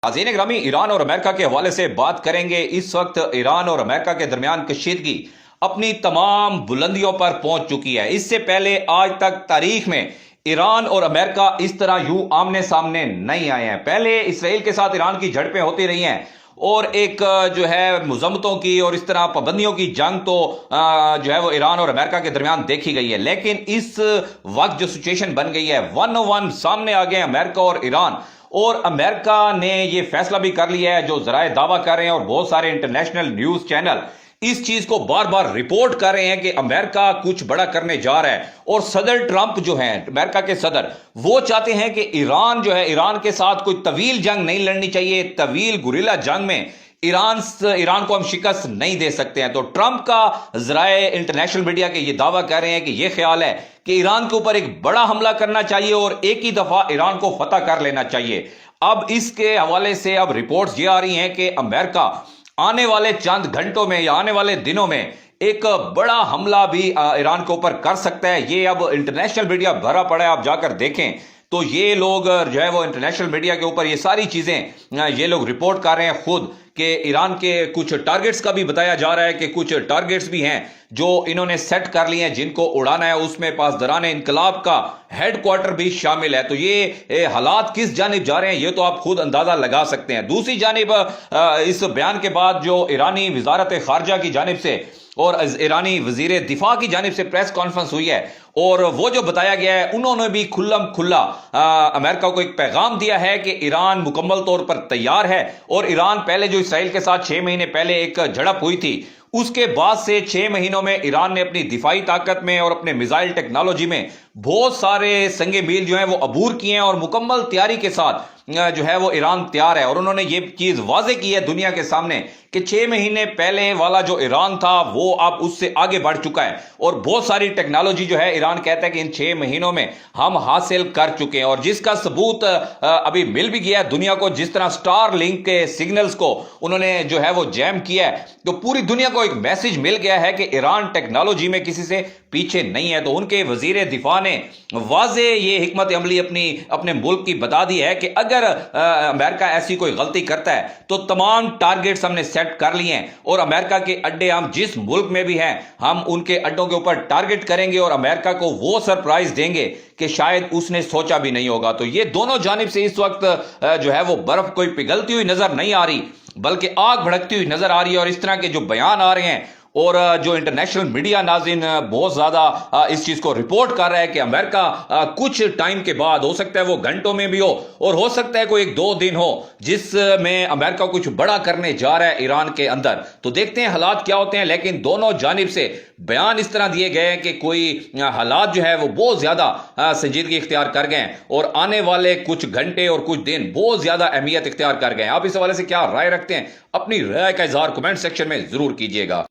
नाज़रीन ग्रामी, ईरान और अमेरिका के हवाले से बात करेंगे। इस वक्त ईरान और अमेरिका के दरमियान कशीदगी अपनी तमाम बुलंदियों पर पहुंच चुकी है। इससे पहले आज तक तारीख में ईरान और अमेरिका इस तरह यूं आमने सामने नहीं आए हैं। पहले इसराइल के साथ ईरान की झड़पें होती रही हैं और एक जो है मुज़म्मतों की और इस तरह पाबंदियों की जंग तो जो है वो ईरान और अमेरिका के दरमियान देखी गई है। लेकिन इस वक्त जो सिचुएशन बन गई है, 1-on-1 सामने आ गए अमेरिका और ईरान। और अमेरिका ने यह फैसला भी कर लिया है, जो जराए दावा कर रहे हैं और बहुत सारे इंटरनेशनल न्यूज चैनल इस चीज को बार बार रिपोर्ट कर रहे हैं कि अमेरिका कुछ बड़ा करने जा रहा है। और सदर ट्रंप जो हैं, अमेरिका के सदर, वो चाहते हैं कि ईरान जो है, ईरान के साथ कोई तवील जंग नहीं लड़नी चाहिए। तवील गुरिल्ला जंग में ईरान को हम शिकस्त नहीं दे सकते हैं। तो ट्रंप का जराए इंटरनेशनल मीडिया के ये दावा कर रहे हैं कि यह ख्याल है कि ईरान के ऊपर एक बड़ा हमला करना चाहिए और एक ही दफा ईरान को फतह कर लेना चाहिए। अब इसके हवाले से अब रिपोर्ट्स ये आ रही हैं कि अमेरिका आने वाले चंद घंटों में या आने वाले दिनों में एक बड़ा हमला भी ईरान के ऊपर कर सकता है। ये अब इंटरनेशनल मीडिया भरा पड़ा है, आप जाकर देखें तो ये लोग जो है वो इंटरनेशनल मीडिया के ऊपर ये सारी चीजें ये लोग रिपोर्ट कर रहे हैं खुद कि ईरान के कुछ टारगेट्स का भी बताया जा रहा है कि कुछ टारगेट्स भी हैं जो इन्होंने सेट कर लिए हैं जिनको उड़ाना है। उसमें पासदारान इनकलाब का हेडक्वार्टर भी शामिल है। तो ये हालात किस जानिब जा रहे हैं ये तो आप खुद अंदाजा लगा सकते हैं। दूसरी जानिब इस बयान के बाद जो ईरानी वजारत खारजा की जानिब से और ईरानी वजीर दिफा की जानिब से प्रेस कॉन्फ्रेंस हुई है और वो जो बताया गया है, उन्होंने भी खुल्लम खुल्ला अमेरिका को एक पैगाम दिया है कि ईरान मुकम्मल तौर पर तैयार है। और ईरान पहले जो इसराइल के साथ 6 महीने पहले एक झड़प हुई थी, उसके बाद से 6 महीनों में ईरान ने अपनी दिफाई ताकत में और अपने मिसाइल टेक्नोलॉजी में बहुत सारे संगे मील जो है वो अबूर किए हैं और मुकम्मल तैयारी के साथ जो है वो ईरान तैयार है। और उन्होंने ये चीज वाजे की है दुनिया के सामने कि 6 महीने पहले वाला जो ईरान था वो अब उससे आगे बढ़ चुका है और बहुत सारी टेक्नोलॉजी जो है ईरान कहता है कि इन 6 महीनों में हम हासिल कर चुके हैं। और जिसका सबूत अभी मिल भी गया है दुनिया को। जिस तरह स्टार लिंक के सिग्नल्स को उन्होंने जो है वो जैम किया है, तो पूरी दुनिया को एक मैसेज मिल गया है कि ईरान टेक्नोलॉजी में किसी से पीछे नहीं है। तो उनके वजीर दिफा ने वाजे ये हिकमत अमली अपने मुल्क की बता दी है कि अगर अमेरिका ऐसी कोई गलती करता है तो तमाम टारगेट्स हमने सेट कर लिए हैं और अमेरिका के अड्डे हम जिस मुल्क में भी हैं हम उनके अड्डों के ऊपर टारगेट करेंगे और अमेरिका को वो सरप्राइज देंगे कि शायद उसने सोचा भी नहीं होगा। तो ये दोनों जानिब से इस वक्त जो है वो बर्फ कोई पिघलती हुई नजर नहीं आ रही बल्कि आग भड़कती हुई नजर आ रही है। और इस तरह के जो बयान आ रहे हैं और जो इंटरनेशनल मीडिया नाज़रीन बहुत ज्यादा इस चीज को रिपोर्ट कर रहा है कि अमेरिका कुछ टाइम के बाद, हो सकता है वो घंटों में भी हो और हो सकता है कोई 1-2 दिन हो, जिसमें अमेरिका कुछ बड़ा करने जा रहा है ईरान के अंदर। तो देखते हैं हालात क्या होते हैं। लेकिन दोनों जानिब से बयान इस तरह दिए गए हैं कि कोई हालात जो है वो बहुत ज्यादा संजीदगी इख्तियार कर गए हैं और आने वाले कुछ घंटे और कुछ दिन बहुत ज्यादा अहमियत इख्तियार कर गए हैं। आप इस हवाले से क्या राय रखते हैं? अपनी राय का इजहार कमेंट सेक्शन में जरूर कीजिएगा।